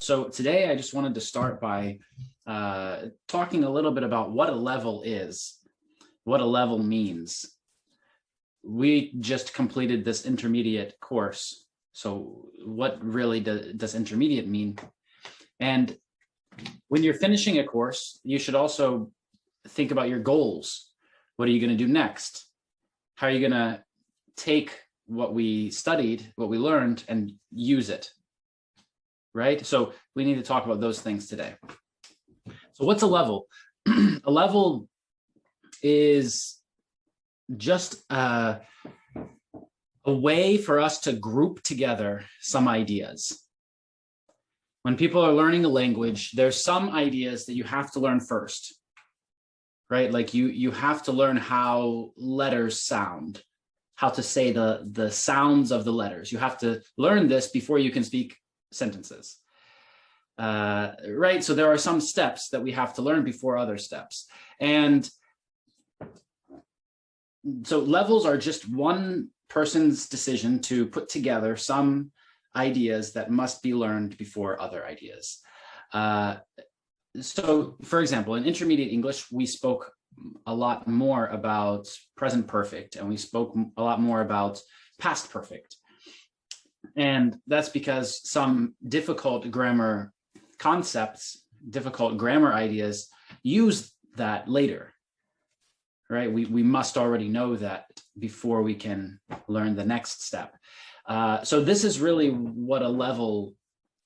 So today I just wanted to start by talking a little bit about what a level is, what a level means. We just completed this intermediate course. So what really does intermediate mean? And when you're finishing a course, you should also think about your goals. What are you going to do next? How are you going to take what we studied, what we learned, and use it? Right? So we need to talk about those things today. So what's a level? A level is just a way for us to group together some ideas. When people are learning a language, there's some ideas that you have to learn first, right? Like you have to learn how letters sound, how to say the sounds of the letters. You have to learn this before you can speak sentences, right? So there are some steps that we have to learn before other steps. And so levels are just one person's decision to put together some ideas that must be learned before other ideas. So for example, in intermediate English, we spoke a lot more about present perfect, and we spoke a lot more about past perfect. And that's because some difficult grammar concepts, difficult grammar ideas use that later, right? We must already know that before we can learn the next step. So this is really what a level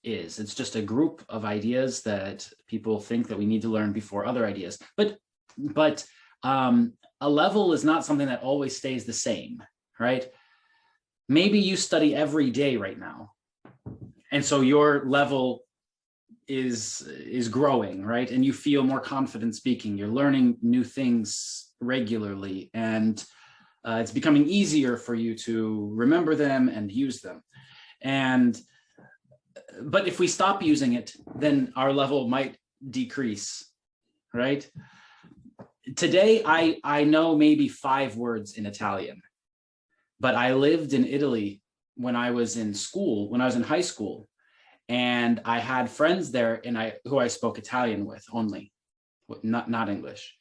is. It's just a group of ideas that people think that we need to learn before other ideas. But a level is not something that always stays the same, right? Maybe you study every day right now, and so your level is growing, right? And you feel more confident speaking. You're learning new things regularly, and it's becoming easier for you to remember them and use them. But if we stop using it, then our level might decrease, right? Today, I know maybe 5 words in Italian. But I lived in Italy when I was in school, when I was in high school, and I had friends there who I spoke Italian with only, not English.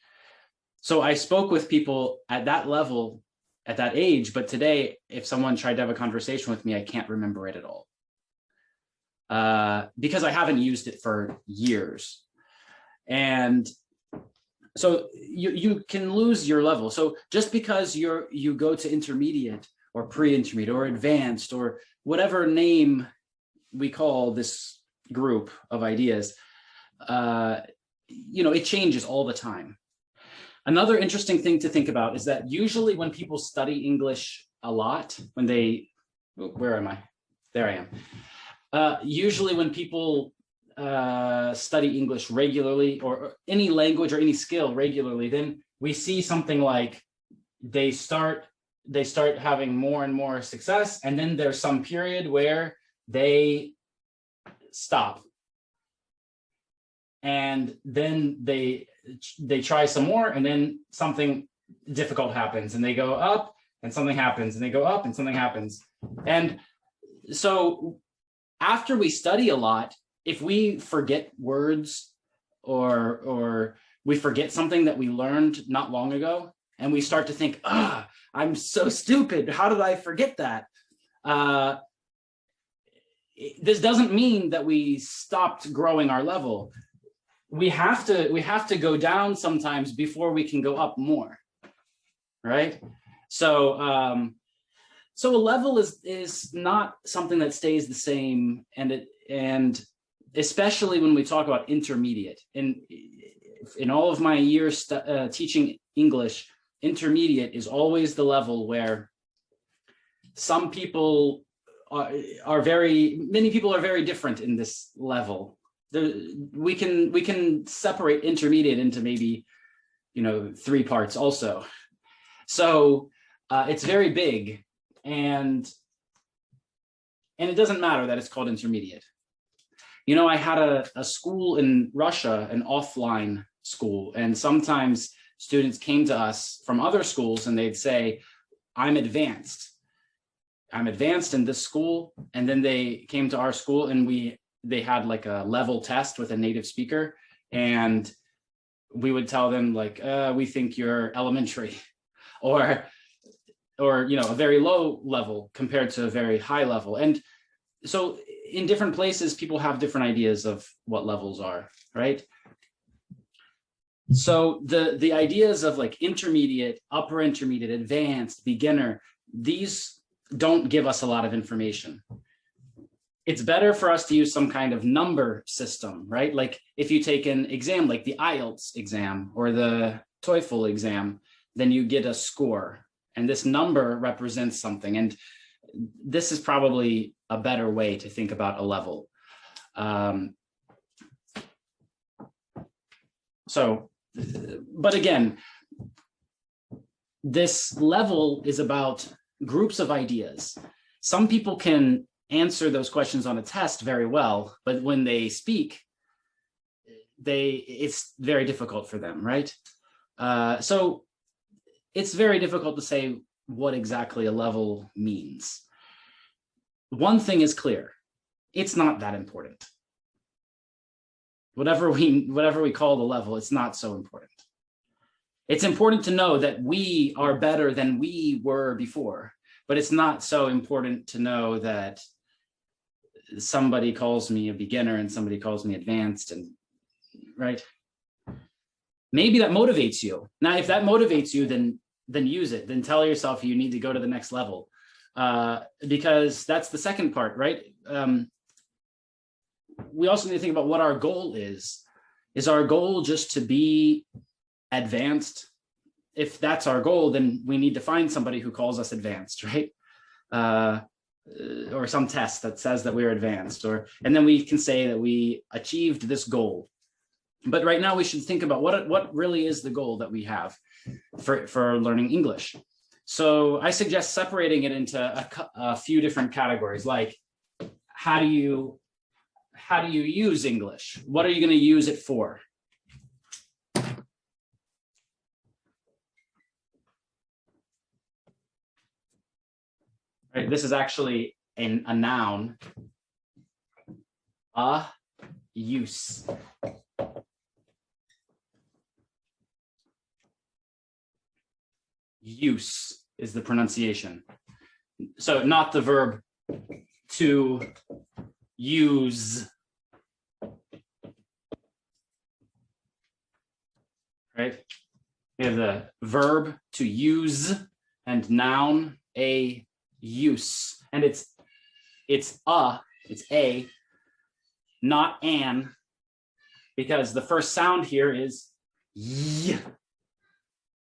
So I spoke with people at that level, at that age, but today, if someone tried to have a conversation with me, I can't remember it at all. Because I haven't used it for years. And so you can lose your level. So just because you go to intermediate or pre-intermediate or advanced or whatever name we call this group of ideas, it changes all the time. Another interesting thing to think about is that usually when people study English a lot, where am I? There I am. Usually when people study English regularly, or any language or any skill regularly, then we see something like they start having more and more success, and then there's some period where they stop, and then they try some more, and then something difficult happens, and they go up, and something happens, and they go up, and something happens. And so after we study a lot, if we forget words or we forget something that we learned not long ago, and we start to think, I'm so stupid, how did I forget that? This doesn't mean that we stopped growing our level. We have to go down sometimes before we can go up more, right? So a level is not something that stays the same, and especially when we talk about intermediate. In all of my years teaching English, intermediate is always the level where some people many people are very different in this level. We can separate intermediate into maybe 3 parts also. So it's very big, and it doesn't matter that it's called intermediate. I had a school in Russia, an offline school, and sometimes students came to us from other schools and they'd say, I'm advanced in this school. And then they came to our school and we they had like a level test with a native speaker, and we would tell them like, we think you're elementary, or a very low level compared to a very high level. And so in different places, people have different ideas of what levels are, right? So the ideas of like intermediate, upper intermediate, advanced, beginner, these don't give us a lot of information. It's better for us to use some kind of number system, right? Like if you take an exam like the IELTS exam or the TOEFL exam, then you get a score, and this number represents something. And this is probably a better way to think about a level. But again, this level is about groups of ideas. Some people can answer those questions on a test very well, but when they speak, it's very difficult for them, right? So it's very difficult to say what exactly a level means. One thing is clear: it's not that important. Whatever we call the level, it's not so important. It's important to know that we are better than we were before, but it's not so important to know that somebody calls me a beginner and somebody calls me advanced, and right? Maybe that motivates you. Now, if that motivates you, then use it. Then tell yourself you need to go to the next level, because that's the second part, right? We also need to think about what our goal is. Is our goal just to be advanced? If that's our goal, then we need to find somebody who calls us advanced, right? Or some test that says that we're advanced, and then we can say that we achieved this goal. But right now we should think about what really is the goal that we have for learning English. So I suggest separating it into a few different categories, like how do you use English? What are you going to use it for? Right, this is actually a noun. A use. Use is the pronunciation. So not the verb to use. Right? We have the verb to use and noun a use. And it's a, not an, because the first sound here is y.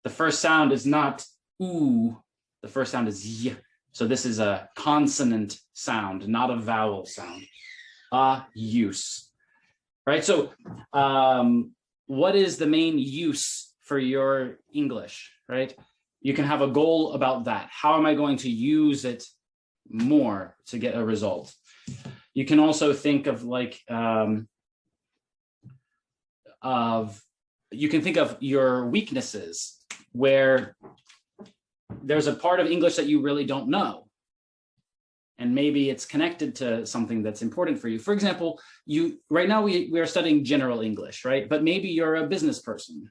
The first sound is not oo. The first sound is y. So this is a consonant sound, not a vowel sound. A use. Right? So what is the main use for your English, right? You can have a goal about that. How am I going to use it more to get a result? You can also think of like, you can think of your weaknesses, where there's a part of English that you really don't know. And maybe it's connected to something that's important for you. For example, right now we are studying general English, right? But maybe you're a business person.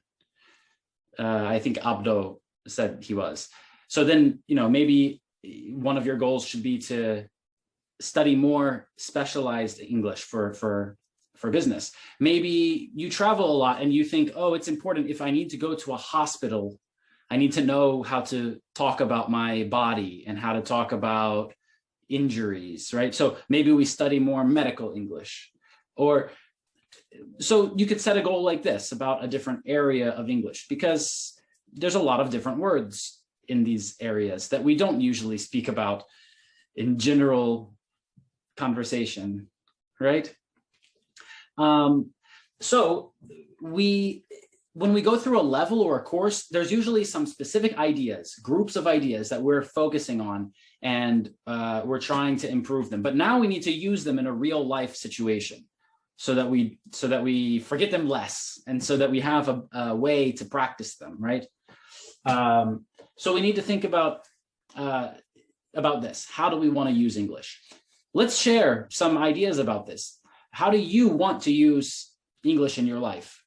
I think Abdo said he was. So then, maybe one of your goals should be to study more specialized English for business. Maybe you travel a lot and you think, oh, it's important, if I need to go to a hospital, I need to know how to talk about my body and how to talk about injuries, right? So maybe we study more medical English. Or so you could set a goal like this about a different area of English, because there's a lot of different words in these areas that we don't usually speak about in general conversation, right? So when we go through a level or a course, there's usually some specific ideas, groups of ideas that we're focusing on, and we're trying to improve them. But now we need to use them in a real life situation so that we forget them less, and so that we have a way to practice them, right? So we need to think about this. How do we want to use English? Let's share some ideas about this. How do you want to use English in your life?